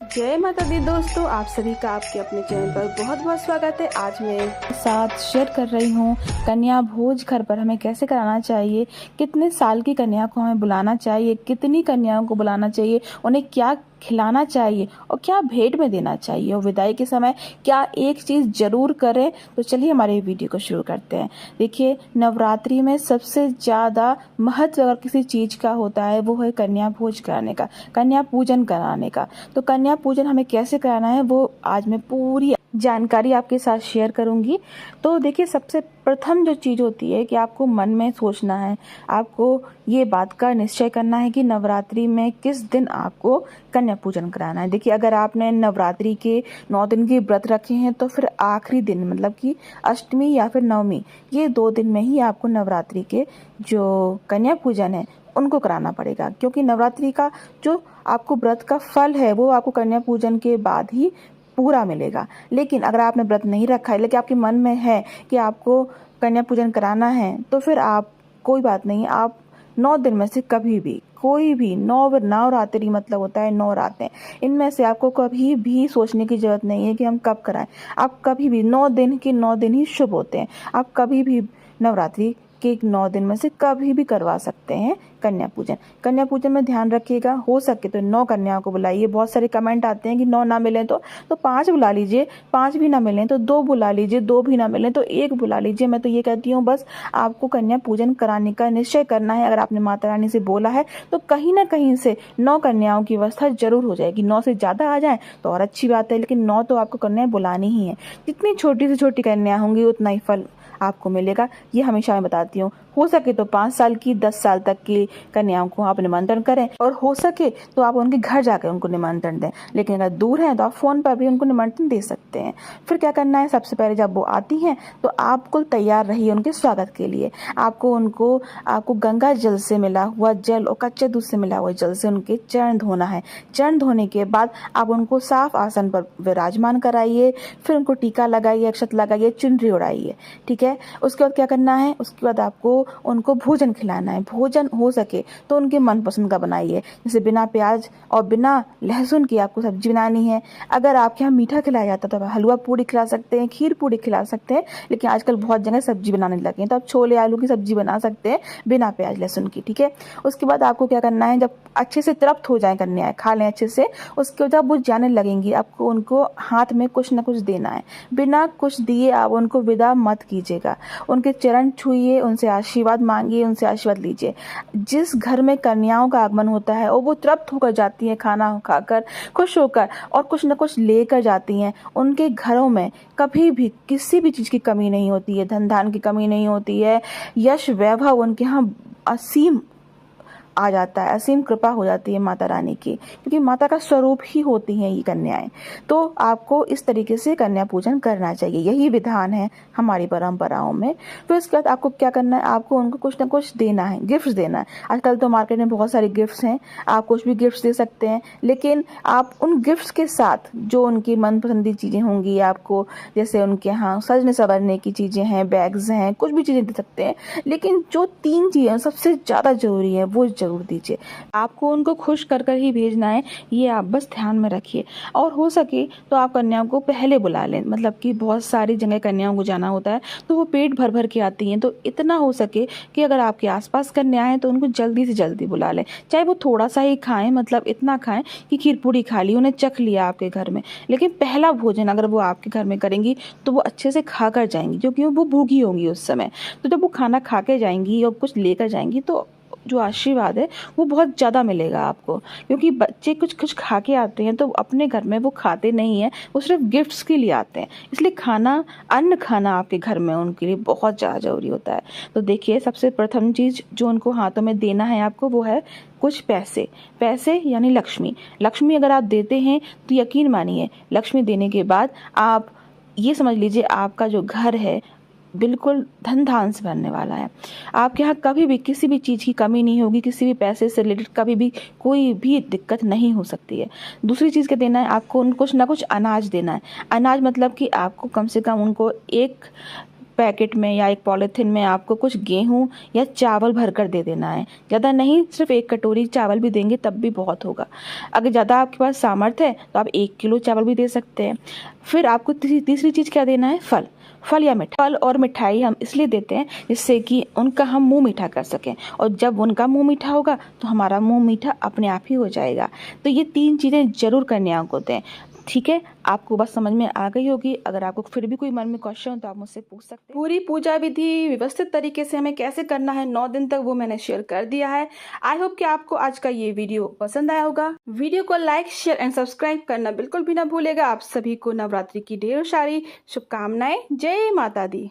जय माता दी दोस्तों, आप सभी का आपके अपने चैनल पर बहुत बहुत स्वागत है। आज मैं साथ शेयर कर रही हूँ कन्या भोज घर पर हमें कैसे कराना चाहिए, कितने साल की कन्या को हमें बुलाना चाहिए, कितनी कन्याओं को बुलाना चाहिए, उन्हें क्या खिलाना चाहिए और क्या भेंट में देना चाहिए, और विदाई के समय क्या एक चीज़ जरूर करें। तो चलिए हमारे वीडियो को शुरू करते हैं। देखिए, नवरात्रि में सबसे ज़्यादा महत्व अगर किसी चीज़ का होता है वो है कन्या भोज कराने का, कन्या पूजन कराने का। तो कन्या पूजन हमें कैसे कराना है वो आज मैं पूरी जानकारी आपके साथ शेयर करूंगी। तो देखिए, सबसे प्रथम जो चीज़ होती है कि आपको मन में सोचना है, आपको ये बात का निश्चय करना है कि नवरात्रि में किस दिन आपको कन्या पूजन कराना है। देखिए, अगर आपने नवरात्रि के 9 दिन के व्रत रखे हैं तो फिर आखिरी दिन मतलब कि अष्टमी या फिर नवमी, ये 2 दिन में ही आपको नवरात्रि के जो कन्या पूजन है उनको कराना पड़ेगा, क्योंकि नवरात्रि का जो आपको व्रत का फल है वो आपको कन्या पूजन के बाद ही पूरा मिलेगा। लेकिन अगर आपने व्रत नहीं रखा है लेकिन आपके मन में है कि आपको कन्या पूजन कराना है, तो फिर आप कोई बात नहीं, आप 9 दिन में से कभी भी कोई भी नवरात्रि मतलब होता है 9 रातें, इनमें से आपको कभी भी सोचने की जरूरत नहीं है कि हम कब कराएं। आप कभी भी 9 दिन के 9 दिन ही शुभ होते हैं। आप कभी भी नवरात्रि के 9 दिन में से कभी भी करवा सकते हैं कन्या पूजन। कन्या पूजन में ध्यान रखिएगा, हो सके तो 9 कन्याओं को बुलाइए। बहुत सारे कमेंट आते हैं कि 9 ना मिले तो 5 बुला लीजिए, 5 भी ना मिले तो 2 बुला लीजिए, 2 भी ना मिले तो 1 बुला लीजिए। मैं तो ये कहती हूँ बस आपको कन्या पूजन कराने का निश्चय करना है। अगर आपने माता रानी से बोला है तो कहीं ना कहीं से 9 कन्याओं की व्यवस्था जरूर हो जाएगी। 9 से ज्यादा आ जाए तो और अच्छी बात है, लेकिन 9 तो आपको कन्याएं बुलानी ही है। जितनी छोटी से छोटी कन्या होंगी उतना ही फल आपको मिलेगा, ये हमेशा मैं बताती हूँ। हो सके तो 5 साल की 10 साल तक की कन्याओं को आप निमंत्रण करें, और हो सके तो आप उनके घर जाकर उनको निमंत्रण दें। लेकिन अगर दूर हैं तो आप फोन पर भी उनको निमंत्रण दे सकते हैं। फिर क्या करना है, सबसे पहले जब वो आती हैं तो आप बिल्कुल तैयार रहिए उनके स्वागत के लिए। आपको गंगा जल से मिला हुआ जल और कच्चे दूध से मिला हुआ जल से उनके चरण धोना है। चरण धोने के बाद आप उनको साफ आसन पर विराजमान कराइए, फिर उनको टीका लगाइए, अक्षत लगाइए, चुनरी उड़ाइए। ठीक है, उसके बाद क्या करना है, उसके बाद आपको उनको भोजन खिलाना है। भोजन हो सके तो उनके मनपसंद का बनाइए, जैसे बिना प्याज और बिना लहसुन की आपको सब्जी बनानी है। अगर आपके यहाँ मीठा खिलाया जाता है तो आप हलवा पूड़ी खिला सकते हैं, खीर पूड़ी खिला सकते हैं, लेकिन आजकल बहुत जगह सब्जी बनाने लगे हैं तो आप छोले आलू की सब्जी बना सकते हैं बिना प्याज लहसुन की। ठीक है, उसके बाद आपको क्या करना है, जब अच्छे से तृप्त हो जाए कन्याएं, खा लें अच्छे से, उसके बाद जब वो जाने लगेंगी आपको उनको हाथ में कुछ ना कुछ देना है। बिना कुछ दिए आप उनको विदा मत कीजिएगा। उनके चरण छुइए, उनसे आशीर्वाद मांगिए, उनसे आशीर्वाद लीजिए। जिस घर में कन्याओं का आगमन होता है और वो तृप्त होकर जाती हैं, खाना खाकर खुश होकर और कुछ न कुछ लेकर जाती हैं, उनके घरों में कभी भी किसी भी चीज़ की कमी नहीं होती है, धन धान की कमी नहीं होती है। यश वैभव उनके यहाँ असीम आ जाता है, असीम कृपा हो जाती है माता रानी की, क्योंकि माता का स्वरूप ही होती हैं ये कन्याएं। तो आपको इस तरीके से कन्या पूजन करना चाहिए, यही विधान है हमारी परंपराओं में। फिर उसके बाद आपको क्या करना है, आपको उनको कुछ ना कुछ देना है, गिफ्ट्स देना है। आजकल तो मार्केट में बहुत सारे गिफ्ट्स हैं, आप कुछ भी गिफ्ट्स दे सकते हैं, लेकिन आप उन गिफ्ट्स के साथ जो उनकी मनपसंदी चीज़ें होंगी आपको, जैसे उनके यहाँ सजने संवरने की चीज़ें हैं, बैग्स हैं, कुछ भी चीज़ें दे सकते हैं, लेकिन जो 3 चीज़ें सबसे ज़्यादा जरूरी है वो जरूर दीजिए। आपको उनको खुश कर कर ही भेजना है, ये आप बस ध्यान में रखिए। और हो सके तो आप कन्याओं को पहले बुला लें, मतलब कि बहुत सारी जगह कन्याओं को जाना होता है तो वो पेट भर भर के आती हैं, तो इतना हो सके कि अगर आपके आसपास कन्याएं हैं तो उनको जल्दी से जल्दी बुला लें। चाहे वो थोड़ा सा ही खाएं, मतलब इतना खाएं कि खीर पूड़ी खा ली, उन्हें चख लिया आपके घर में, लेकिन पहला भोजन अगर वो आपके घर में करेंगी तो वो अच्छे से खा कर जाएंगी, क्योंकि वो भूखी होंगी उस समय। तो जब वो खाना खा के जाएंगी और कुछ लेकर जाएंगी तो जो आशीर्वाद है वो बहुत ज़्यादा मिलेगा आपको। क्योंकि बच्चे कुछ कुछ खा के आते हैं तो अपने घर में वो खाते नहीं हैं, वो सिर्फ गिफ्ट्स के लिए आते हैं, इसलिए अन्न खाना आपके घर में उनके लिए बहुत ज़्यादा जरूरी होता है। तो देखिए, सबसे प्रथम चीज़ जो उनको हाथों में देना है आपको वो है कुछ पैसे। पैसे यानी लक्ष्मी अगर आप देते हैं तो यकीन मानिए, लक्ष्मी देने के बाद आप ये समझ लीजिए आपका जो घर है बिल्कुल धन धान से भरने वाला है। आपके यहाँ कभी भी किसी भी चीज़ की कमी नहीं होगी, किसी भी पैसे से रिलेटेड कभी भी कोई भी दिक्कत नहीं हो सकती है। दूसरी चीज़ क्या देना है आपको, कुछ ना कुछ अनाज देना है। अनाज मतलब कि आपको कम से कम उनको एक पैकेट में या एक पॉलीथिन में आपको कुछ गेहूं या चावल भर कर दे देना है। ज़्यादा नहीं, सिर्फ 1 कटोरी चावल भी देंगे तब भी बहुत होगा। अगर ज़्यादा आपके पास सामर्थ्य है तो आप 1 किलो चावल भी दे सकते हैं। फिर आपको तीसरी चीज़ क्या देना है? फल या मिठाई। फल और मिठाई हम इसलिए देते हैं जिससे कि उनका हम मुंह मीठा कर सकें, और जब उनका मुंह मीठा होगा तो हमारा मुंह मीठा अपने आप ही हो जाएगा। तो ये 3 चीज़ें जरूर कन्याओं को दें। ठीक है, आपको बस समझ में आ गई होगी। अगर आपको फिर भी कोई मन में क्वेश्चन हो तो आप मुझसे पूछ सकते हैं। पूरी पूजा विधि व्यवस्थित तरीके से हमें कैसे करना है 9 दिन तक, वो मैंने शेयर कर दिया है। आई होप कि आपको आज का ये वीडियो पसंद आया होगा। वीडियो को लाइक, शेयर एंड सब्सक्राइब करना बिल्कुल भी ना भूलेगा। आप सभी को नवरात्रि की ढेर सारी शुभकामनाएं। जय माता दी।